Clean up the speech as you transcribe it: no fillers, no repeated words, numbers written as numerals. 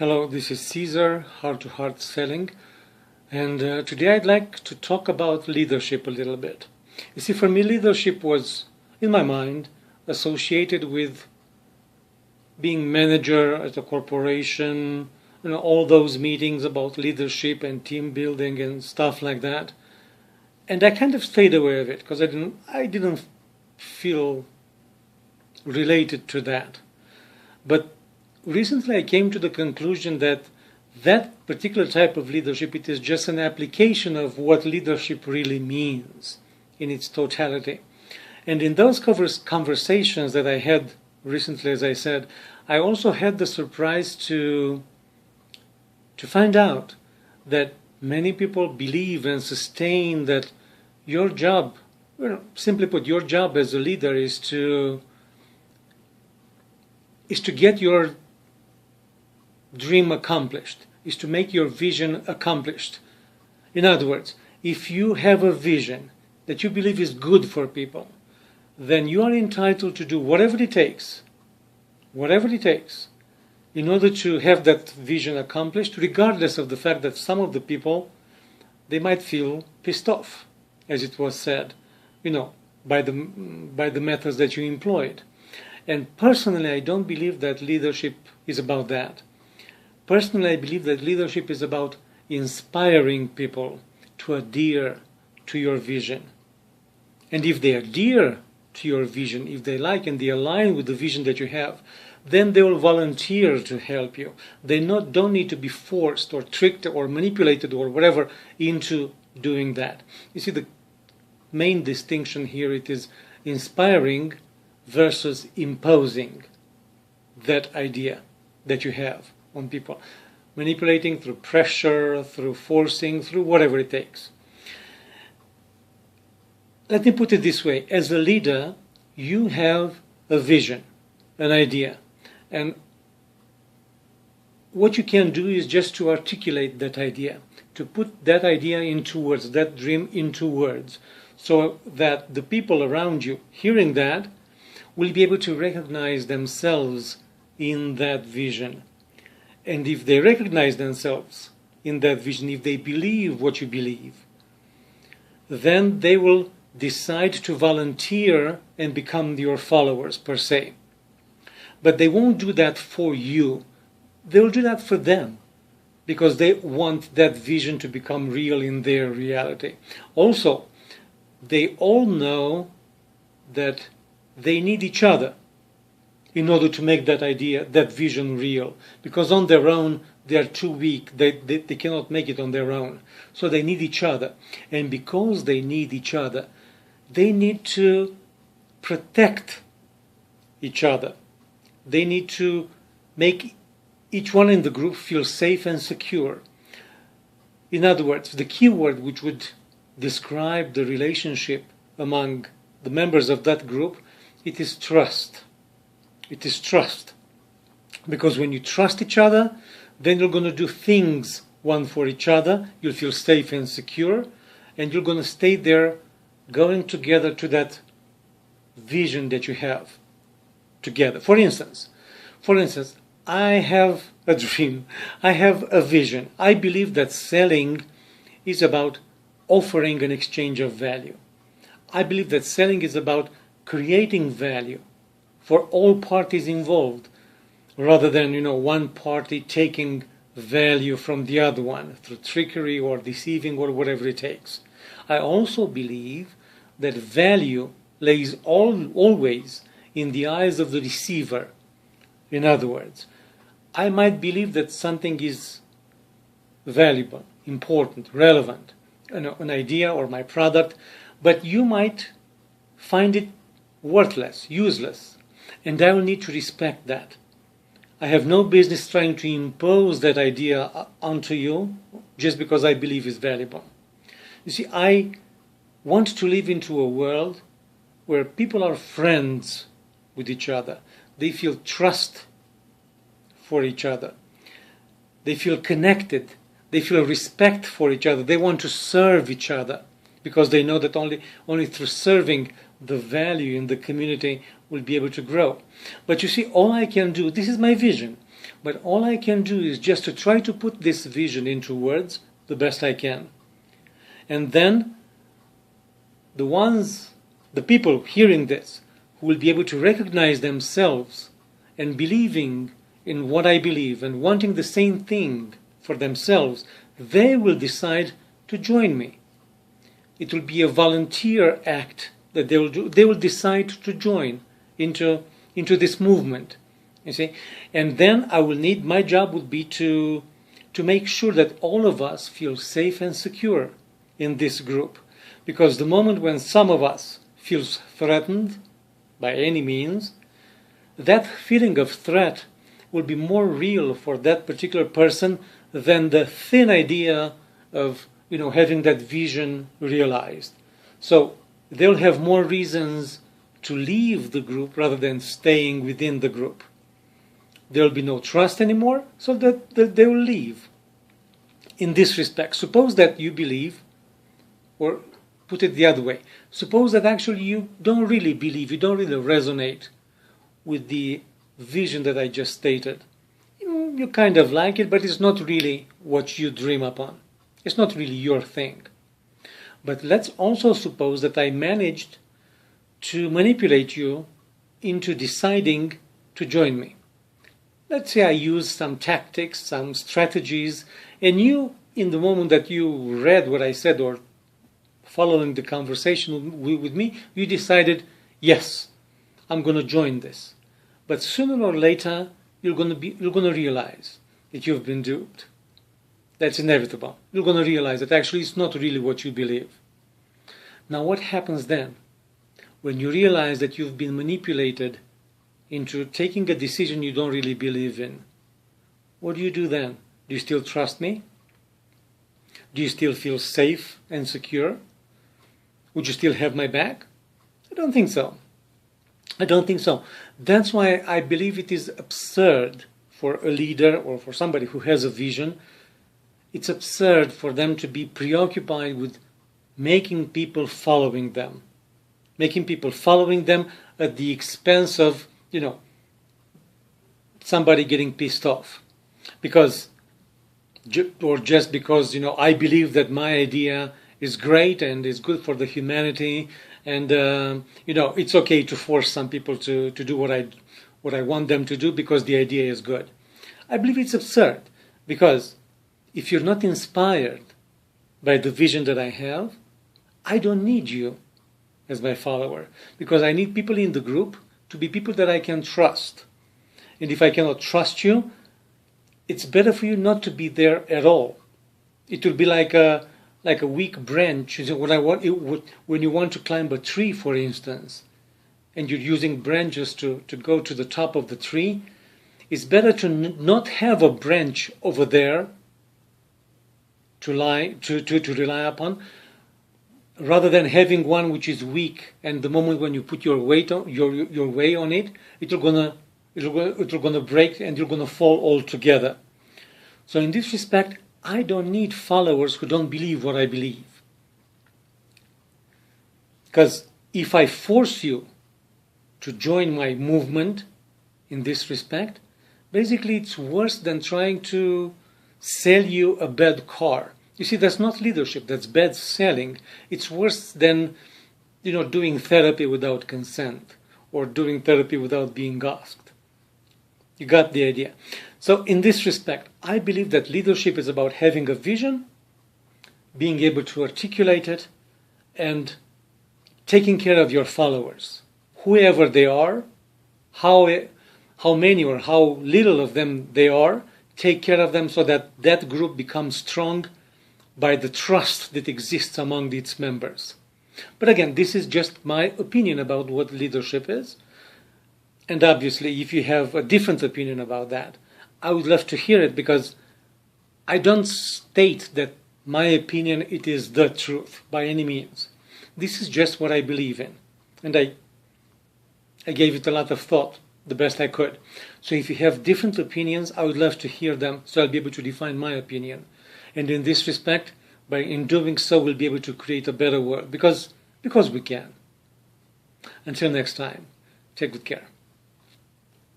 Hello, this is Caesar, Heart to Heart Selling, and today I'd like to talk about leadership a little bit. You see, for me, leadership was, in my mind, associated with being manager at a corporation, all those meetings about leadership and team building and stuff like that. And I kind of stayed away of it because I didn't feel related to that. But recently I came to the conclusion that that particular type of leadership, it is just an application of what leadership really means in its totality. And in those conversations that I had recently, as I said, I also had the surprise to find out that many people believe and sustain that your job, simply put, your job as a leader is to get your dream accomplished, is to make your vision accomplished. In other words, if you have a vision that you believe is good for people, then you are entitled to do whatever it takes, in order to have that vision accomplished, regardless of the fact that some of the people, they might feel pissed off, as it was said, by the methods that you employed. And personally, I don't believe that leadership is about that. Personally, I believe that leadership is about inspiring people to adhere to your vision. And if they adhere to your vision, if they like and they align with the vision that you have, then they will volunteer to help you. They don't need to be forced or tricked or manipulated or whatever into doing that. You see, the main distinction here, it is inspiring versus imposing that idea that you have on people. Manipulating through pressure, through forcing, through whatever it takes. Let me put it this way. As a leader, you have a vision, an idea. And what you can do is just to articulate that idea, to put that idea into words, that dream into words, so that the people around you, hearing that, will be able to recognize themselves in that vision. And if they recognize themselves in that vision, if they believe what you believe, then they will decide to volunteer and become your followers per se. But they won't do that for you. They will do that for them, because they want that vision to become real in their reality. Also, they all know that they need each other in order to make that idea, that vision real. Because on their own, they are too weak. They cannot make it on their own. So they need each other. And because they need each other, they need to protect each other. They need to make each one in the group feel safe and secure. In other words, the key word which would describe the relationship among the members of that group, it is trust. It is trust. Because when you trust each other, then you're going to do things one for each other. You'll feel safe and secure. And you're going to stay there going together to that vision that you have together. For instance, I have a dream. I have a vision. I believe that selling is about offering an exchange of value. I believe that selling is about creating value for all parties involved, rather than, one party taking value from the other one through trickery or deceiving or whatever it takes. I also believe that value lays always in the eyes of the receiver. In other words, I might believe that something is valuable, important, relevant, an idea or my product, but you might find it worthless, useless, and I will need to respect that. I have no business trying to impose that idea onto you just because I believe it's valuable. You see, I want to live into a world where people are friends with each other. They feel trust for each other. They feel connected. They feel respect for each other. They want to serve each other because they know that only through serving the value in the community will be able to grow. But you see, all I can do, this is my vision. But all I can do is just to try to put this vision into words the best I can. And then the people hearing this, who will be able to recognize themselves and believing in what I believe and wanting the same thing for themselves, they will decide to join me. It will be a volunteer act that they will do. They will decide to join into this movement, you see. And then my job would be to make sure that all of us feel safe and secure in this group. Because the moment when some of us feels threatened by any means, that feeling of threat will be more real for that particular person than the thin idea of having that vision realized. So they'll have more reasons to leave the group rather than staying within the group. There will be no trust anymore, so that they will leave. In this respect, suppose that you believe, or put it the other way, suppose that actually you don't really believe, you don't really resonate with the vision that I just stated. You kind of like it, but it's not really what you dream upon. It's not really your thing. But let's also suppose that I managed to manipulate you into deciding to join me. Let's say I used some tactics, some strategies, and you, in the moment that you read what I said or following the conversation with me, you decided, yes, I'm going to join this. But sooner or later, you're going to realize that you've been duped. That's inevitable. You're going to realize that actually it's not really what you believe. Now what happens then? When you realize that you've been manipulated into taking a decision you don't really believe in, what do you do then? Do you still trust me? Do you still feel safe and secure? Would you still have my back? I don't think so. I don't think so. That's why I believe it is absurd for a leader or for somebody who has a vision. It's absurd for them to be preoccupied with making people following them. Making people following them at the expense of, somebody getting pissed off. Just because, I believe that my idea is great and is good for the humanity, and it's okay to force some people to do what I want them to do because the idea is good. I believe it's absurd, because if you're not inspired by the vision that I have, I don't need you as my follower, because I need people in the group to be people that I can trust. And if I cannot trust you, it's better for you not to be there at all. It will be like a weak branch. When you want to climb a tree, for instance, and you're using branches to go to the top of the tree, it's better to not have a branch over there to rely upon, rather than having one which is weak, and the moment when you put your weight on your weight on it, it's gonna break and you're gonna fall altogether. So in this respect, I don't need followers who don't believe what I believe. Because if I force you to join my movement in this respect, basically it's worse than trying to sell you a bad car. You see, that's not leadership, that's bad selling. It's worse than, doing therapy without consent or doing therapy without being asked. You got the idea. So in this respect, I believe that leadership is about having a vision, being able to articulate it, and taking care of your followers, whoever they are, how many or how little of them they are. Take care of them so that that group becomes strong by the trust that exists among its members. But again, this is just my opinion about what leadership is. And obviously, if you have a different opinion about that, I would love to hear it, because I don't state that my opinion it is the truth by any means. This is just what I believe in. And I gave it a lot of thought, the best I could. So if you have different opinions, I would love to hear them, so I'll be able to define my opinion. And in this respect, in doing so, we'll be able to create a better world, because we can. Until next time, take good care.